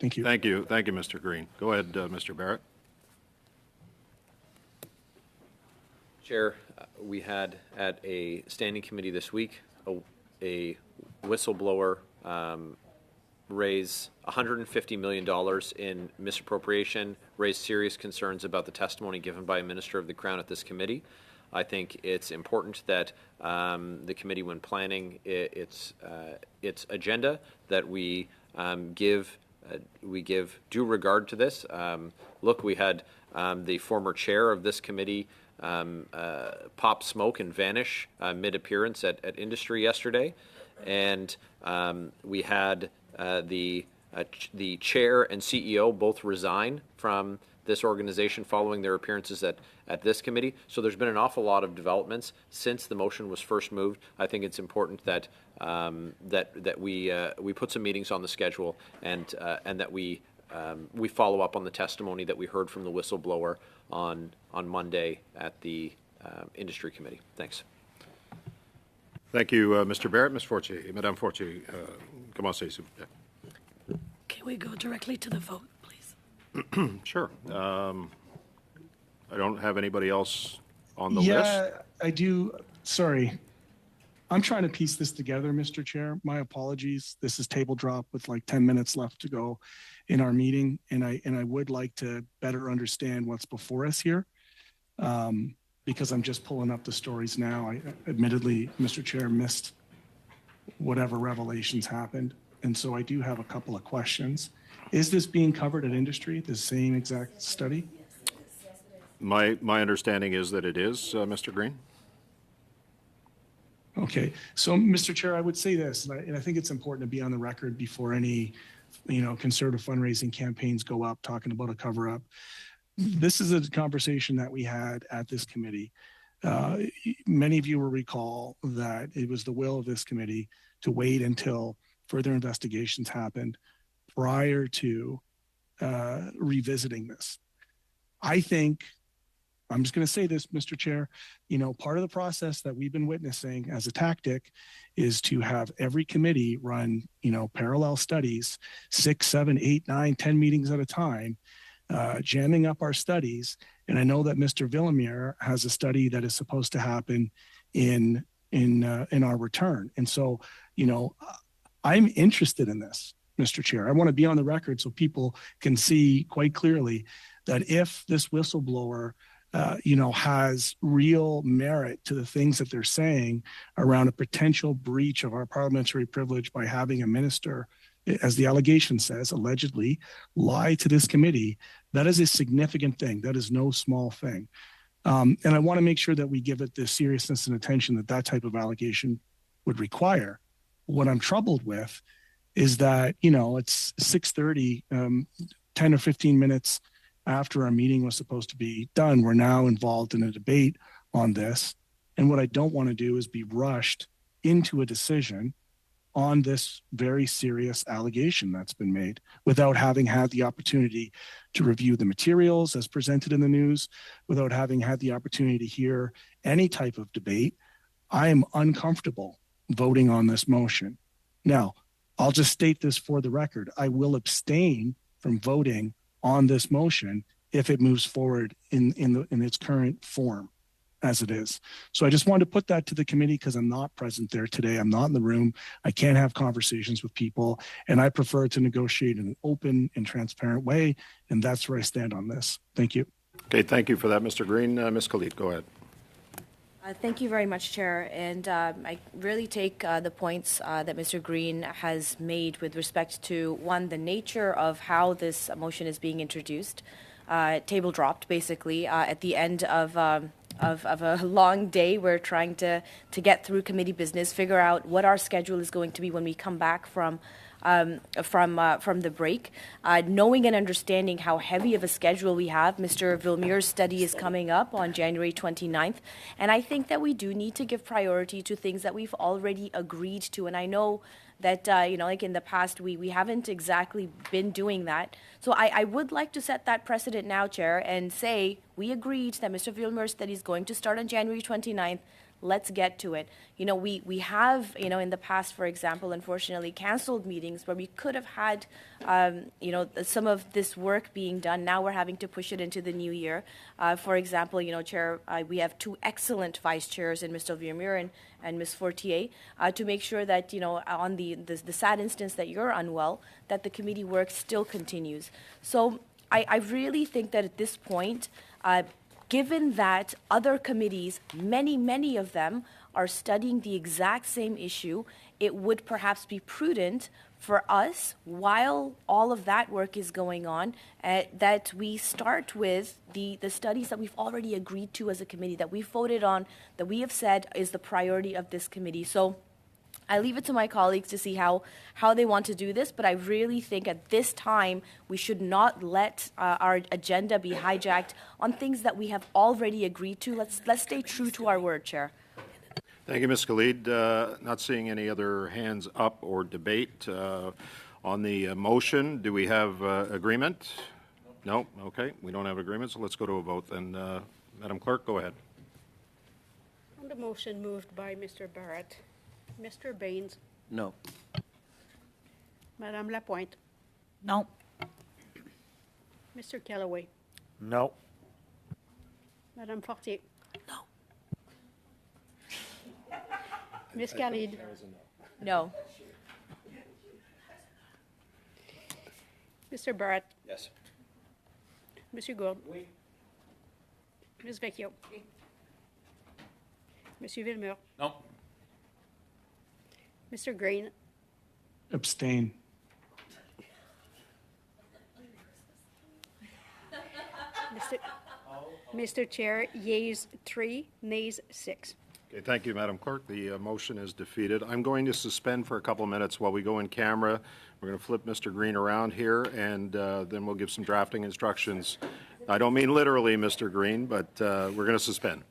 Thank you. Thank you, Mr. Green. Go ahead, Mr. Barrett. Chair, we had at a standing committee this week a whistleblower raise $150 million in misappropriation, raised serious concerns about the testimony given by a minister of the Crown at this committee. I think it's important that the committee, when planning its agenda, that we give due regard to this. Look, we had the former chair of this committee pop smoke and vanish mid-appearance at industry yesterday, and we had the chair and CEO both resign from this organization following their appearances at this committee. So there's been an awful lot of developments since the motion was first moved. I think it's important that that we put some meetings on the schedule and that we follow up on the testimony that we heard from the whistleblower on Monday at the industry committee. Thanks. Thank you, Mr. Barrett. Ms. Fortier, Madame Fortier, commencez, s'il vous plaît. Can we go directly to the vote, please? Sure. I don't have anybody else on the list. Yeah, I do. Sorry. I'm trying to piece this together, Mr. Chair. My apologies. This is table drop with like 10 minutes left to go in our meeting, and I would like to better understand what's before us here, because I'm just pulling up the stories now. I admittedly, Mr. Chair, missed whatever revelations happened, and so I do have a couple of questions. Is this being covered at industry, the same exact study? My understanding is that it is, Mr. Green. Okay, so Mr. Chair, I would say this, and I think it's important to be on the record before any, conservative fundraising campaigns go up talking about a cover-up. This is a conversation that we had at this committee. Many of you will recall that it was the will of this committee to wait until further investigations happened prior to revisiting this. I think, I'm just going to say this, Mr. Chair, part of the process that we've been witnessing as a tactic is to have every committee run, parallel studies, 6, 7, 8, 9, 10 meetings at a time, jamming up our studies. And I know that Mr. Villemure has a study that is supposed to happen in our return. And so, I'm interested in this, Mr. Chair. I want to be on the record so people can see quite clearly that if this whistleblower has real merit to the things that they're saying around a potential breach of our parliamentary privilege by having a minister, as the allegation says, allegedly lie to this committee, that is a significant thing. That is no small thing. And I want to make sure that we give it the seriousness and attention that type of allegation would require. What I'm troubled with is that, it's 6:30, 10 or 15 minutes after our meeting was supposed to be done. We're now involved in a debate on this. And what I don't want to do is be rushed into a decision on this very serious allegation that's been made without having had the opportunity to review the materials as presented in the news, without having had the opportunity to hear any type of debate. I am uncomfortable voting on this motion. Now, I'll just state this for the record. I will abstain from voting on this motion if it moves forward in its current form as it is. So I just wanted to put that to the committee because I'm not present there today. I'm not in the room. I can't have conversations with people, and I prefer to negotiate in an open and transparent way, and that's where I stand on this. Thank you. Okay, thank you for that, Mr. Green. Ms. Khalid, go ahead. Thank you very much, Chair. And I really take the points that Mr. Green has made with respect to, one, the nature of how this motion is being introduced, table dropped, basically, at the end of a long day. We're trying to get through committee business, figure out what our schedule is going to be when we come back from the break, knowing and understanding how heavy of a schedule we have. Mr. Villemure's study is coming up on January 29th, and I think that we do need to give priority to things that we've already agreed to. And I know that, like in the past, we haven't exactly been doing that. So I would like to set that precedent now, Chair, and say we agreed that Mr. Villemure's study is going to start on January 29th. let's get to it. You know, we have, you know, in the past, for example, unfortunately, canceled meetings where we could have had, you know, some of this work being done. Now we're having to push it into the new year. For example, you know, Chair, we have two excellent vice chairs in Mr. Villemure and Ms. Fortier, to make sure that, you know, on the sad instance that you're unwell, that the committee work still continues. So I really think that at this point, given that other committees, many of them, are studying the exact same issue, it would perhaps be prudent for us, while all of that work is going on, that we start with the studies that we've already agreed to as a committee, that we voted on, that we have said is the priority of this committee. So I leave it to my colleagues to see how they want to do this, but I really think at this time we should not let our agenda be hijacked on things that we have already agreed to. Let's stay true to our word, Chair. Thank you, Ms. Khalid. Not seeing any other hands up or debate on the motion. Do we have agreement? No? Okay, we don't have agreement, so let's go to a vote then. Madam Clerk, go ahead. On the motion moved by Mr. Barrett, Mr. Baines, No. Madame Lapointe, No. Mr. Callaway, No. Madame Fortier, No. Ms. Khalid, No. Mr. Barrett, Yes. Monsieur Gourde, Ms. Vecchio, Monsieur Villemure, No. Mr. Green, Abstain. Mr. Chair, yeas 3, nays 6. Okay, thank you, Madam Clerk. The motion is defeated. I'm going to suspend for a couple of minutes while we go in camera. We're going to flip Mr. Green around here, and then we'll give some drafting instructions. I don't mean literally, Mr. Green, but we're going to suspend.